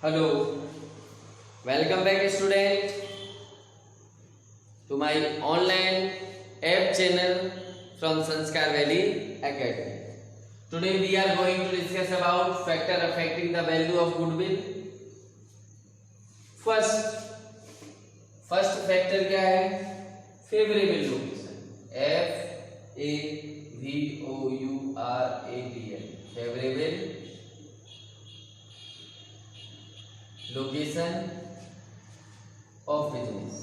Hello, welcome back student to my online app channel from Sanskar Valley Academy. Today we are going to discuss about factor affecting the value of goodwill. First factor क्या है? Favorable location. F-A-V-O-U-R-A-B-L. Favorable location of business.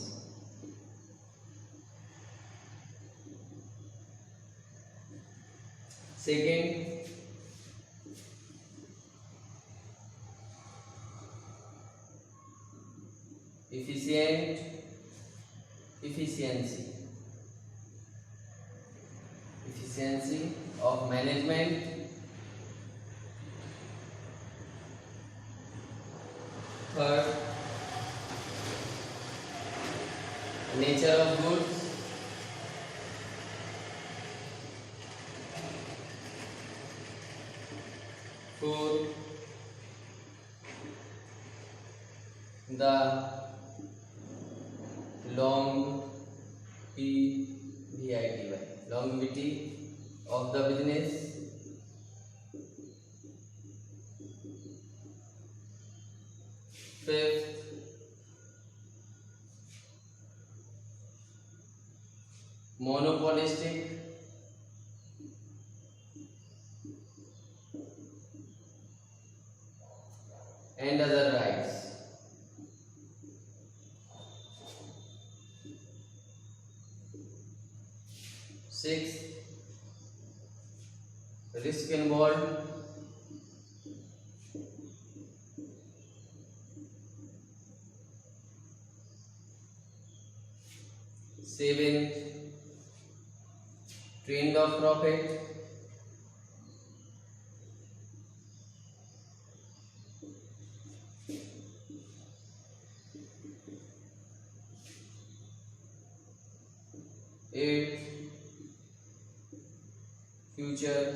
Second, efficiency of management. Third, nature of goods. Fourth, the longevity of the business. Fifth, monopolistic and other rights. Sixth, risk involved. Seventh, trend of profit. Eighth, future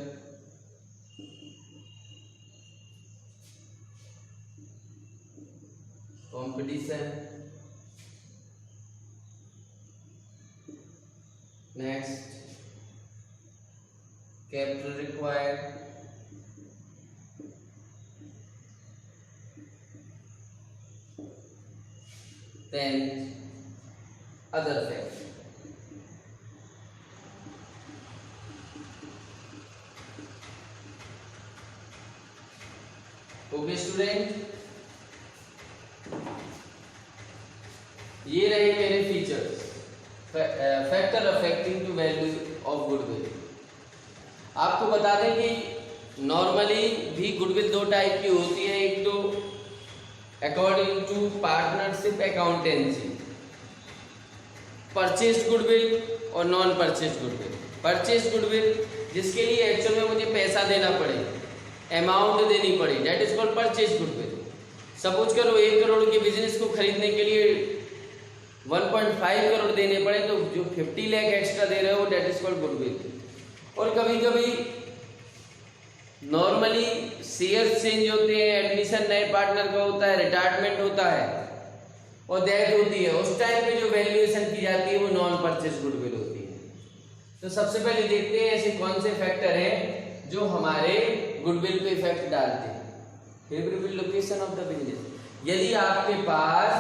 competition. Next, capital required. Tenth, other factors. Okay student, ये रहे मेरे features factor affecting to value of goodwill. आपको बता दें कि normally भी goodwill दो type की होती है। एक तो according to partnership accountancy, purchase goodwill और non purchase goodwill. Purchase goodwill जिसके लिए एक्चुअल में मुझे पैसा देना पड़े, अमाउंट देनी पड़ी, that is called purchase goodwill. Suppose करो 1 करोड़ के बिजनेस को खरीदने के लिए 1.5 करोड़ देने पड़े, तो जो 50 लाख एक्स्ट्रा दे रहे हो डेट इज कॉल्ड गुडविल। और कभी कभी नॉर्मली शेयर चेंज होते हैं, एडमिशन नए पार्टनर का होता है, रिटायरमेंट होता है और डेथ होती है, उस टाइम पे जो वैल्यूएशन की जाती है वो नॉन परचेज गुडविल होती है। तो सबसे पहले देखते हैं ऐसे कौन से फैक्टर हैं जो हमारे गुडविल पे इफेक्ट डालते हैं। Favourable location of the business, यदि आपके पास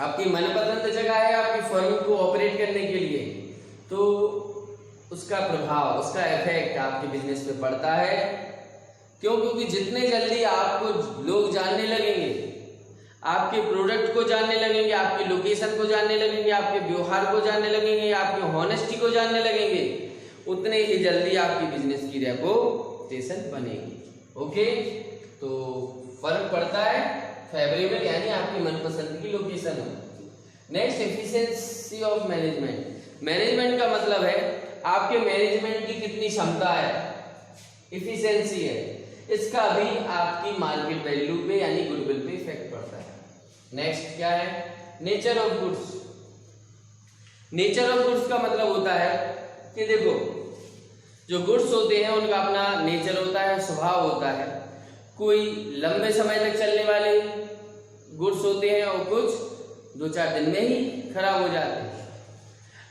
आपकी मनपसंद जगह है आपकी फर्म को ऑपरेट करने के लिए, तो उसका प्रभाव, उसका इफेक्ट आपके बिजनेस पे पड़ता है। क्यों? क्योंकि जितने जल्दी आपको लोग जानने लगेंगे, आपके प्रोडक्ट को जानने लगेंगे, आपकी लोकेशन को जानने लगेंगे, आपके व्यवहार को जानने लगेंगे, आपकी हॉनेस्टी को जानने लगेंगे, उतने ही जल्दी आपकी बिजनेस की रेपुटेशन बनेगी। ओके, तो फर्क पड़ता है फेवरेबल यानी आपकी मनपसंद की लोकेशन हो। Next, efficiency of management. Management का मतलब है आपके मैनेजमेंट की कितनी क्षमता है, एफिशिएंसी है, इसका भी आपकी मार्केट वैल्यू पे यानी गुडविल पे इफेक्ट पड़ता है। नेक्स्ट क्या है? Nature of goods. Nature of goods का मतलब होता है कि देखो जो गुड्स होते हैं उनका अपना नेचर होता है, स्वभाव होता है। कोई लंबे समय तक चलने वाले गुड्स होते हैं और कुछ 2-4 दिन में ही खराब हो जाते हैं।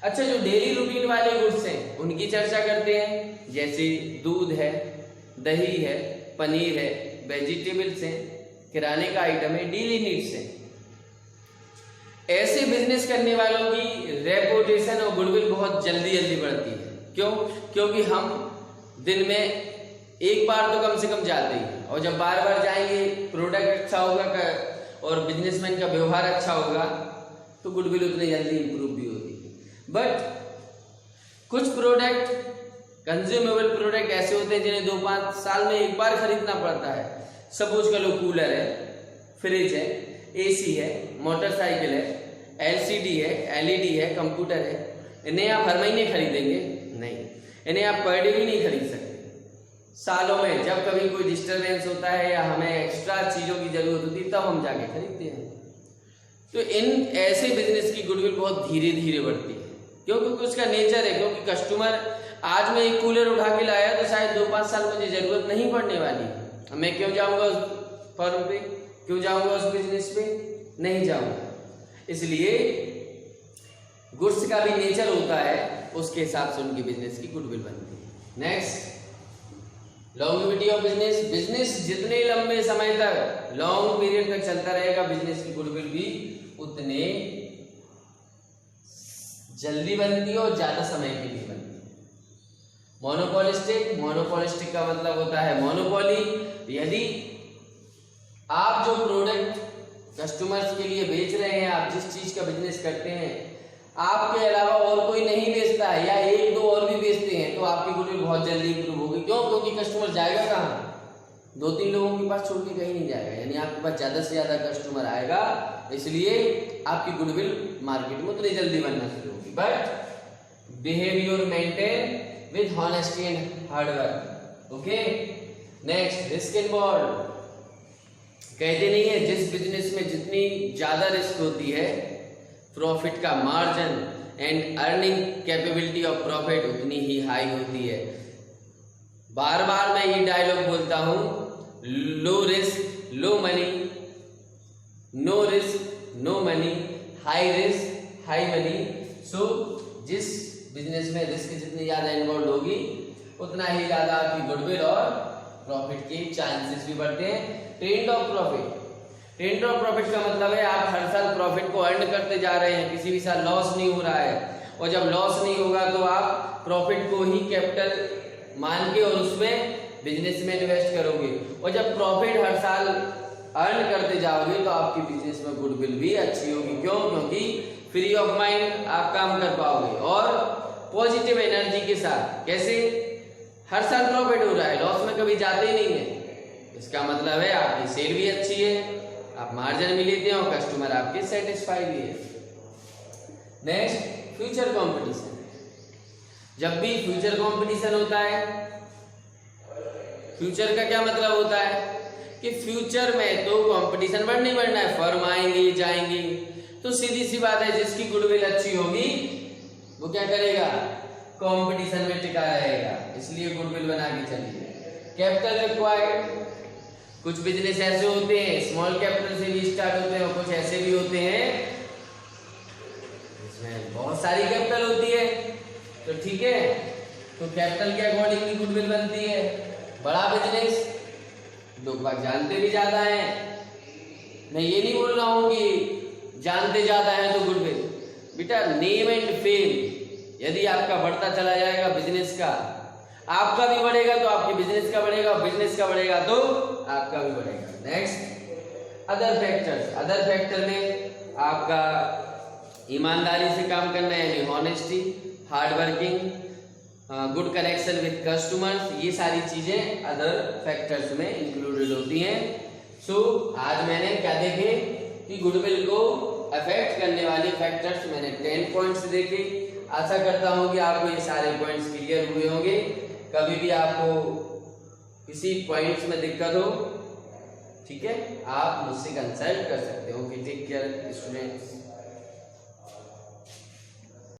अच्छा, जो डेली रूटीन वाले गुड्स हैं उनकी चर्चा करते हैं, जैसे दूध है, दही है, पनीर है, वेजिटेबल्स हैं, किराने का आइटम है, डेली नीड्स हैं। ऐसे बिजनेस करने वालों की रेपुटेशन और गुडविल बहुत जल्दी बढ़ती है। क्यों? क्योंकि हम दिन में एक बार तो कम से कम जाते ही, और जब बार बार जाएंगे, प्रोडक्ट अच्छा होगा और बिजनेसमैन का व्यवहार अच्छा होगा तो गुडविल उतनी जल्दी इंप्रूव भी होती है। बट कुछ प्रोडक्ट, कंज्यूमेबल प्रोडक्ट ऐसे होते हैं जिन्हें 2-5 साल में एक बार खरीदना पड़ता है। सपोज कर लो, कूलर है, फ्रिज है, एसी है, मोटरसाइकिल है, एलसीडी है, एलईडी है, कंप्यूटर है। इन्हें आप हर महीने खरीदेंगे? नहीं। इन्हें आप पर डे भी नहीं खरीद सकते। सालों में जब कभी कोई डिस्टरबेंस होता है या हमें एक्स्ट्रा चीजों की जरूरत होती है तब हम जाके खरीदते हैं। तो इन ऐसे बिजनेस की गुडविल बहुत धीरे धीरे बढ़ती है, क्योंकि उसका नेचर है। क्योंकि कस्टमर, आज मैं एक कूलर उठा के लाया तो शायद 2-5 साल मुझे जरूरत नहीं पड़ने वाली। मैं क्यों जाऊंगा उस फर्म पे, क्यों जाऊंगा उस बिजनेस पे? नहीं जाऊंगा। इसलिए गुड्स का भी नेचर होता है, उसके हिसाब से उनकी बिजनेस की गुडविल बनती है। Next, longevity of business. Business जितने लंबे समय तक, लॉन्ग पीरियड तक चलता रहेगा, बिजनेस की गुडविल भी उतने जल्दी बनती है और ज्यादा समय के लिए बनती है। मोनोपोलिस्टिक। मोनोपोलिस्टिक का मतलब होता है मोनोपोली। यदि आप जो प्रोडक्ट कस्टमर्स के लिए बेच रहे हैं, आप जिस चीज का बिजनेस करते हैं, आपके अलावा और कोई नहीं बेचता है या 1-2 और भी बेचते हैं, तो आपकी गुडविल बहुत जल्दी इंप्रूव होगी। क्यों? क्योंकि कस्टमर जाएगा कहाँ? 2-3 लोगों के पास छोड़ के कहीं नहीं जाएगा, यानी आपके पास ज्यादा से ज्यादा कस्टमर आएगा, इसलिए आपकी गुडविल मार्केट में उतनी जल्दी बनना शुरू होगी। But behaviour maintain with honesty and hard work. Okay, next, risk involve. कहते नहीं है, जिस बिजनेस में जितनी ज्यादा रिस्क होती है, प्रॉफिट का margin and earning capability of profit उतनी ही हाई होती है। बार बार मैं ये डायलॉग बोलता हूं, low risk low money, no risk no money, high risk high money. So जिस बिजनेस में रिस्क जितनी ज्यादा इन्वॉल्व होगी, उतना ही ज्यादा आपकी गुडविल और प्रॉफिट के चांसेस भी बढ़ते हैं। Trend of profit. Trend of profit का मतलब है आप हर साल प्रॉफिट को अर्न करते जा रहे हैं, किसी भी साल लॉस नहीं हो रहा है। और जब लॉस नहीं होगा तो आप प्रॉफिट को ही कैपिटल मान के और उसमें बिजनेस में इन्वेस्ट करोगे। और जब प्रॉफिट हर साल अर्न करते जाओगे तो आपकी बिजनेस में गुडविल भी अच्छी होगी। क्यों? क्योंकि फ्री ऑफ माइंड आप काम कर पाओगे और पॉजिटिव एनर्जी के साथ। कैसे? हर साल प्रॉफिट हो रहा है, लॉस में कभी जाते ही नहीं है। इसका मतलब है आपकी सेल भी अच्छी है, आप मार्जिन भी लेते हैं और कस्टमर आपके सेटिस्फाई भी है। Next, future competition. जब भी फ्यूचर कंपटीशन होता है, फ्यूचर का क्या मतलब होता है कि फ्यूचर में तो कंपटीशन बढ़ना ही बढ़ना है, फर्म आएंगे जाएंगे, तो सीधी सी बात है जिसकी गुडविल अच्छी होगी वो क्या करेगा? कंपटीशन में टिका रहेगा। इसलिए गुडविल बना के चलिए। Capital required. कुछ बिजनेस ऐसे होते हैं स्मॉल कैपिटल से भी स्टार्ट होते हैं और कुछ ऐसे भी होते हैं इसमें बहुत सारी कैपिटल होती है। तो ठीक है, तो कैपिटल के अकॉर्डिंगली गुडविल बनती है। बड़ा बिजनेस लोग बाग जानते भी ज्यादा हैं। मैं ये नहीं बोल रहा हूं कि जानते ज्यादा हैं तो गुडविल। बेटा, नेम एंड फेम यदि आपका बढ़ता चला जाएगा बिजनेस का, आपका भी बढ़ेगा तो आपके बिजनेस का बढ़ेगा, बिजनेस का बढ़ेगा तो आपका भी बढ़ेगा। Next, other factors. Other factor में आपका ईमानदारी से काम करना है, यानी honesty, hard working, good connection with customers, ये सारी चीजें अदर फैक्टर्स में इंक्लूडेड होती हैं। सो आज मैंने क्या देखे कि गुडविल को अफेक्ट करने वाले फैक्टर्स मैंने 10 पॉइंट्स देखे। आशा करता हूं कि आपको ये सारे पॉइंट्स क्लियर हुए होंगे। कभी भी आपको किसी पॉइंट्स में दिक्कत हो, ठीक है, आप मुझसे कंसल्ट कर सकते हो। कि टेक केयर स्टूडेंट्स।